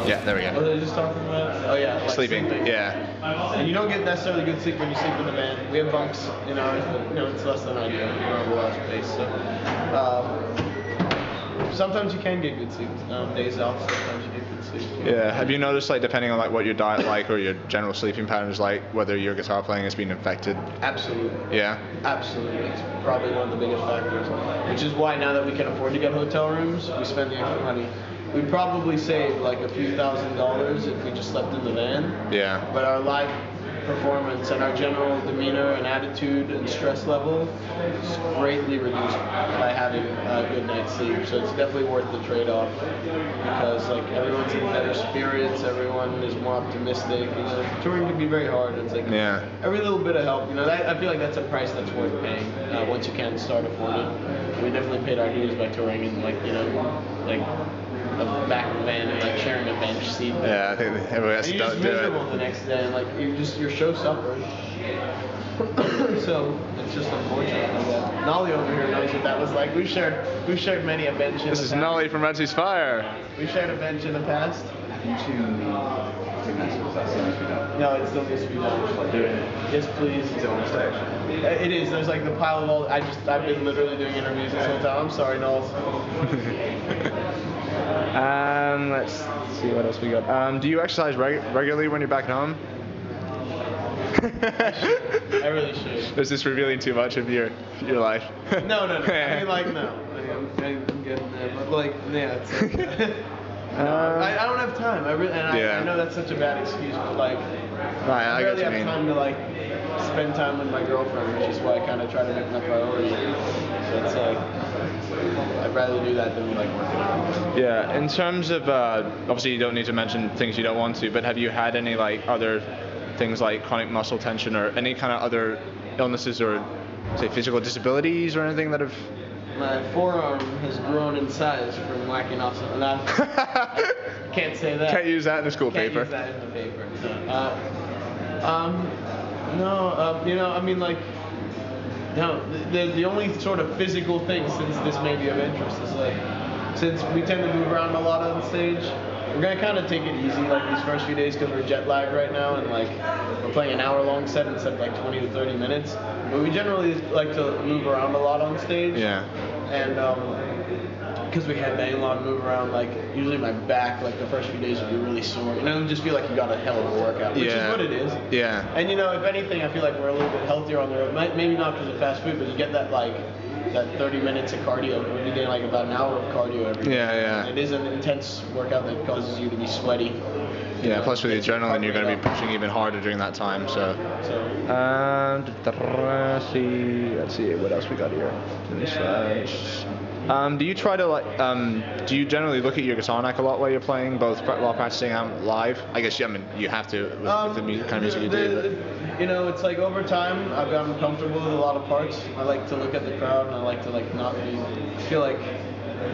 Yeah, there we What go. was I just talking about? Oh yeah, like Sleeping. Yeah. And you don't get necessarily good sleep when you sleep in the van. We have bunks in ours, but it's less than ideal. We don't have a lot of space, so. Sometimes you can get good sleep. Days off, sometimes you get good sleep. Yeah. Have you noticed, like, depending on like what your diet like or your general sleeping pattern is like, whether your guitar playing has been affected? Absolutely. Yeah. Absolutely. It's probably one of the biggest factors. Which is why now that we can afford to get hotel rooms, we spend the extra money. We'd probably save like a few $1,000s if we just slept in the van. Yeah. But our live performance and our general demeanor and attitude and stress level is greatly reduced by having a good night's sleep. So it's definitely worth the trade-off because like everyone's in better spirits, everyone is more optimistic. Touring can be very hard. It's like every little bit of help. I feel like that's a price that's worth paying once you can start affording it. We definitely paid our dues by touring and like a back of the van and like sharing a bench seat. Yeah, I think everyone has to do it. You're just miserable the next day, and like your show suffers. So it's just unfortunate. Nolly over here knows what that was like. We've shared many a bench. This is Nolly from Red Seas Fire. We shared a bench in the past. You two No, it still needs to be done. Yes, please. It's on stage. It is. There's like the pile of all. I've been literally doing interviews this whole time. I'm sorry, Knowles. Let's see what else we got. Do you exercise regularly when you're back home? I really should. Is this revealing too much of your life? No. I mean, like, no. I'm getting there, but like, yeah. It's like, I don't have time. I know that's such a bad excuse, but like, I barely have time to like spend time with my girlfriend, which is why I kind of try to make my priority. So it's like, I'd rather do that than like working out. Yeah. In terms of, obviously you don't need to mention things you don't want to, but have you had any like other things like chronic muscle tension or any kind of other illnesses or say physical disabilities or anything that have? My forearm has grown in size from whacking off something. I can't say that. Can't use that in the school paper. Can't use that in the paper. I mean, like, no. The only sort of physical thing, since this may be of interest, is like, since we tend to move around a lot on stage, we're gonna kind of take it easy like these first few days because we're jet lagged right now and like we're playing an hour-long set instead of like 20 to 30 minutes. But we generally like to move around a lot on stage. Yeah. And because we headbang a lot and move around, like usually my back like the first few days would be really sore. Just feel like you got a hell of a workout, which is what it is. Yeah. And if anything, I feel like we're a little bit healthier on the road. Maybe not because of fast food, but you get that like that 30 minutes of cardio. We're getting like about an hour of cardio every day. Yeah. It is an intense workout that causes you to be sweaty. Yeah, plus with the adrenaline, you're going to be pushing even harder during that time. So, let's see what else we got here. Do you try to do you generally look at your guitar neck a lot while you're playing, both while practicing and live? I guess you have to with the kind of music you do. It's like over time I've gotten comfortable with a lot of parts. I like to look at the crowd and I like to not feel like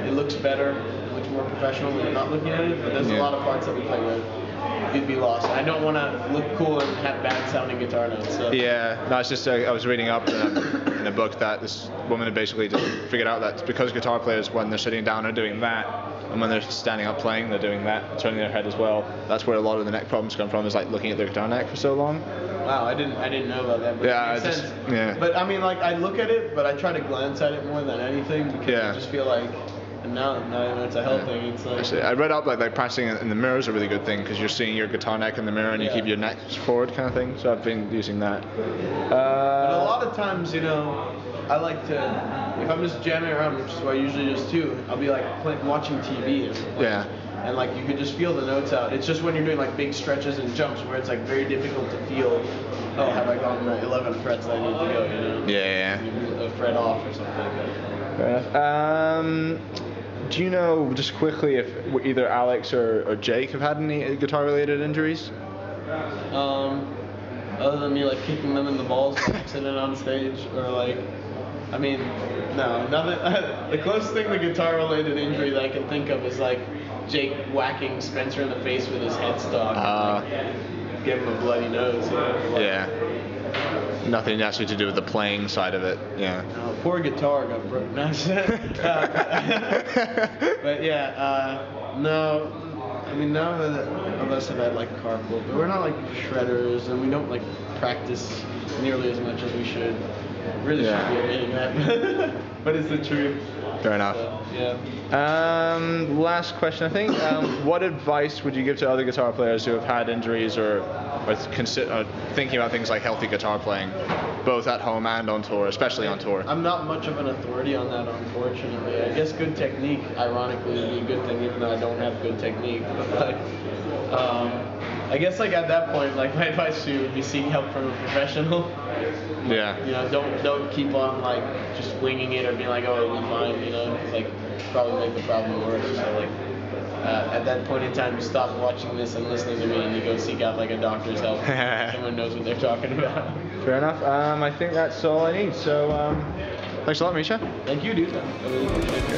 it looks better, it looks more professional when you're not looking at it. But there's a lot of parts that we play with you'd be lost. I don't want to look cool and have bad sounding guitar notes. So. Yeah, no, it's just I was reading up in a book that this woman had basically just figured out that because guitar players, when they're sitting down, are doing that, and when they're standing up playing, they're doing that, turning their head as well. That's where a lot of the neck problems come from, is like looking at their guitar neck for so long. Wow, I didn't know about that. But yeah, it makes sense. But I mean, like I look at it, but I try to glance at it more than anything because I just feel like. And now it's a health thing. It's like actually, I read up like practicing in the mirror is a really good thing because you're seeing your guitar neck in the mirror and you keep your neck forward kind of thing. So I've been using that. But a lot of times, I like to, if I'm just jamming around, which is what I usually just do, I'll be like watching TV. And like you can just feel the notes out. It's just when you're doing like big stretches and jumps where it's like very difficult to feel. Oh, have I gone the 11 frets that I need to go? Yeah. A fret off or something like that. Fair enough. Do you know, just quickly, if either Alex or Jake have had any guitar-related injuries? Other than me like kicking them in the balls while sitting on stage, or like, I mean, no, nothing. The closest thing to guitar-related injury that I can think of is like Jake whacking Spencer in the face with his headstock, and like, give him a bloody nose. Yeah. Nothing actually to do with the playing side of it. Yeah. Oh, poor guitar got broken. But yeah, no. I mean, none of us have had like carpool, but we're not like shredders, and we don't like practice nearly as much as we should. Really should be admitting that, but it's the truth. Fair enough. So, yeah. Last question, I think. What advice would you give to other guitar players who have had injuries or thinking about things like healthy guitar playing, both at home and on tour, especially on tour? I'm not much of an authority on that, unfortunately. I guess good technique, ironically, would be a good thing, even though I don't have good technique. But I guess like at that point, like my advice to you would be seek help from a professional. Yeah. You know, don't keep on like just winging it or being like, oh, it'll be fine. You know, like probably make the problem worse. So like at that point in time, you stop watching this and listening to me, and you go seek out like a doctor's help. Someone knows what they're talking about. Fair enough. I think that's all I need. So thanks a lot, Misha. Thank you, dude. I really appreciate it.